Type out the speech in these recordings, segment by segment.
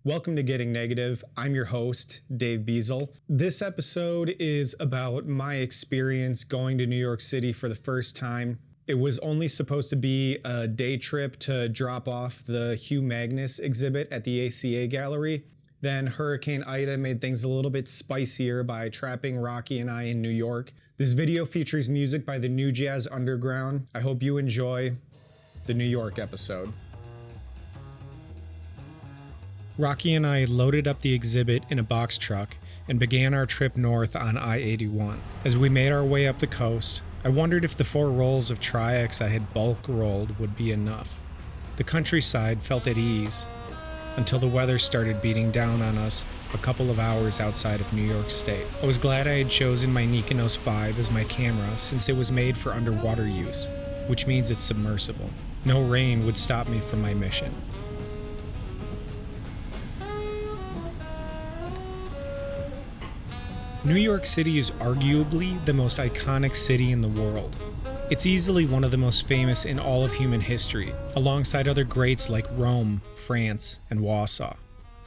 Welcome to Getting Negative. I'm your host, Dave Biesel. This episode is about my experience going to New York City for the first time. It was only supposed to be a day trip to drop off the Hugh Magnus exhibit at the ACA Gallery. Then Hurricane Ida made things a little bit spicier by trapping Rocky and I in New York. This video features music by the New Jazz Underground. I hope you enjoy the New York episode. Rocky and I loaded up the exhibit in a box truck and began our trip north on I-81. As we made our way up the coast, I wondered if the 4 rolls of Tri-X I had bulk rolled would be enough. The countryside felt at ease until the weather started beating down on us a couple of hours outside of New York State. I was glad I had chosen my Nikonos V as my camera since it was made for underwater use, which means it's submersible. No rain would stop me from my mission. New York City is arguably the most iconic city in the world. It's easily one of the most famous in all of human history, alongside other greats like Rome, France, and Warsaw.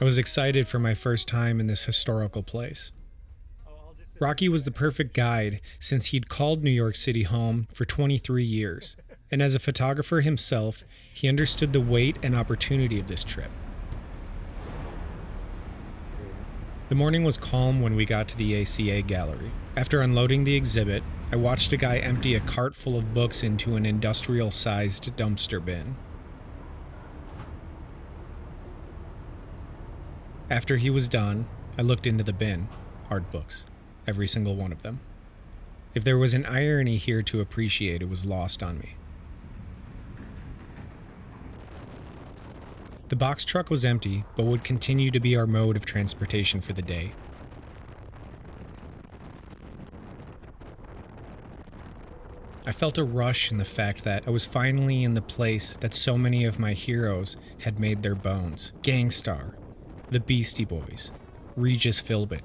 I was excited for my first time in this historical place. Rocky was the perfect guide since he'd called New York City home for 23 years, and as a photographer himself, he understood the weight and opportunity of this trip. The morning was calm when we got to the ACA Gallery. After unloading the exhibit, I watched a guy empty a cart full of books into an industrial-sized dumpster bin. After he was done, I looked into the bin. Art books. Every single one of them. If there was an irony here to appreciate, it was lost on me. The box truck was empty, but would continue to be our mode of transportation for the day. I felt a rush in the fact that I was finally in the place that so many of my heroes had made their bones. Gang Starr, the Beastie Boys, Regis Philbin.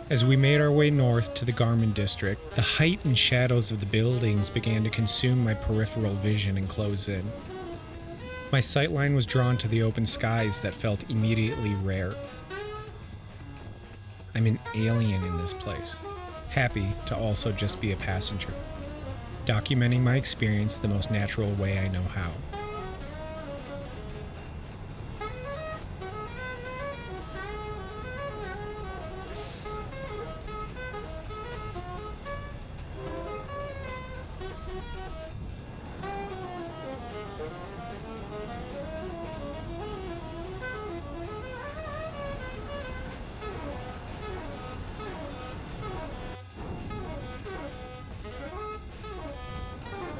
As we made our way north to the Garment District, the height and shadows of the buildings began to consume my peripheral vision and close in. My sightline was drawn to the open skies that felt immediately rare. I'm an alien in this place, happy to also just be a passenger, documenting my experience the most natural way I know how.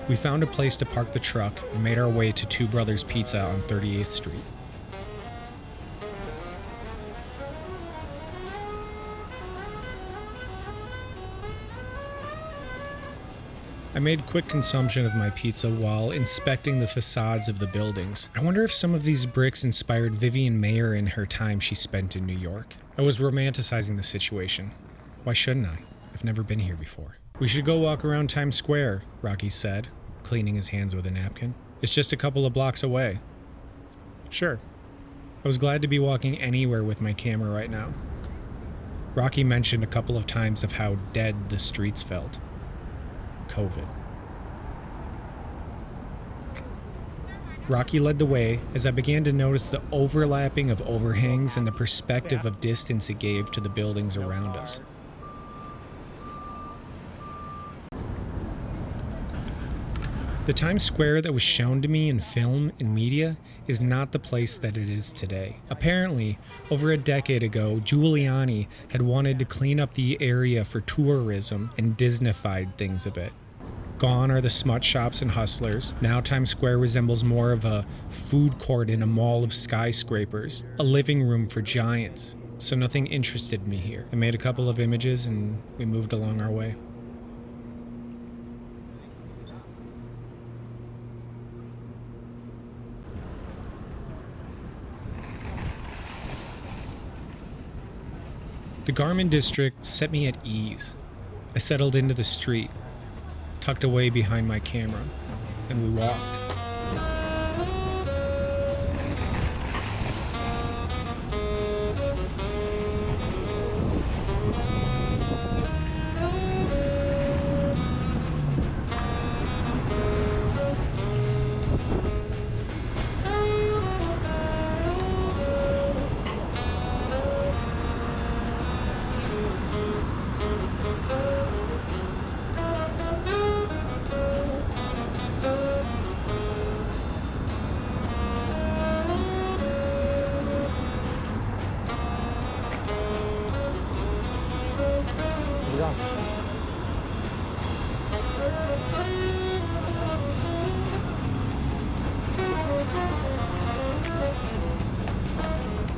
We found a place to park the truck and made our way to Two Brothers Pizza on 38th Street. I made quick consumption of my pizza while inspecting the facades of the buildings. I wonder if some of these bricks inspired Vivian Maier in her time she spent in New York. I was romanticizing the situation. Why shouldn't I? I've never been here before. We should go walk around Times Square, Rocky said, cleaning his hands with a napkin. It's just a couple of blocks away. Sure. I was glad to be walking anywhere with my camera right now. Rocky mentioned a couple of times of how dead the streets felt. COVID. Rocky led the way as I began to notice the overlapping of overhangs and the perspective of distance it gave to the buildings around us. The Times Square that was shown to me in film and media is not the place that it is today. Apparently, over a decade ago, Giuliani had wanted to clean up the area for tourism and Disneyfied things a bit. Gone are the smut shops and hustlers. Now Times Square resembles more of a food court in a mall of skyscrapers, a living room for giants. So nothing interested me here. I made a couple of images and we moved along our way. The Garmin district set me at ease. I settled into the street, tucked away behind my camera, and we walked.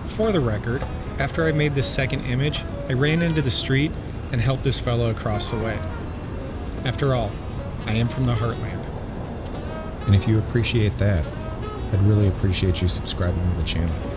For the record, after I made this second image, I ran into the street and helped this fellow across the way. After all, I am from the heartland. And if you appreciate that, I'd really appreciate you subscribing to the channel.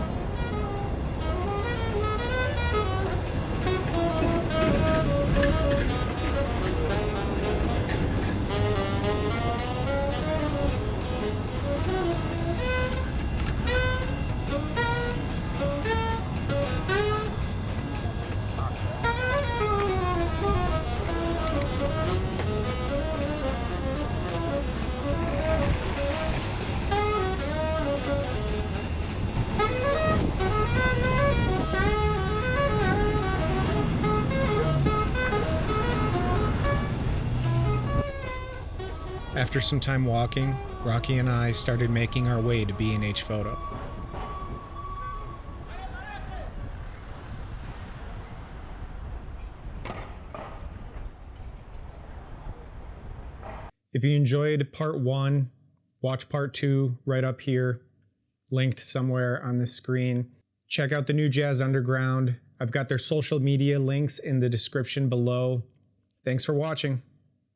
After some time walking, Rocky and I started making our way to B&H Photo. If you enjoyed part 1, watch part 2 right up here, linked somewhere on the screen. Check out the new Jazz Underground. I've got their social media links in the description below. Thanks for watching.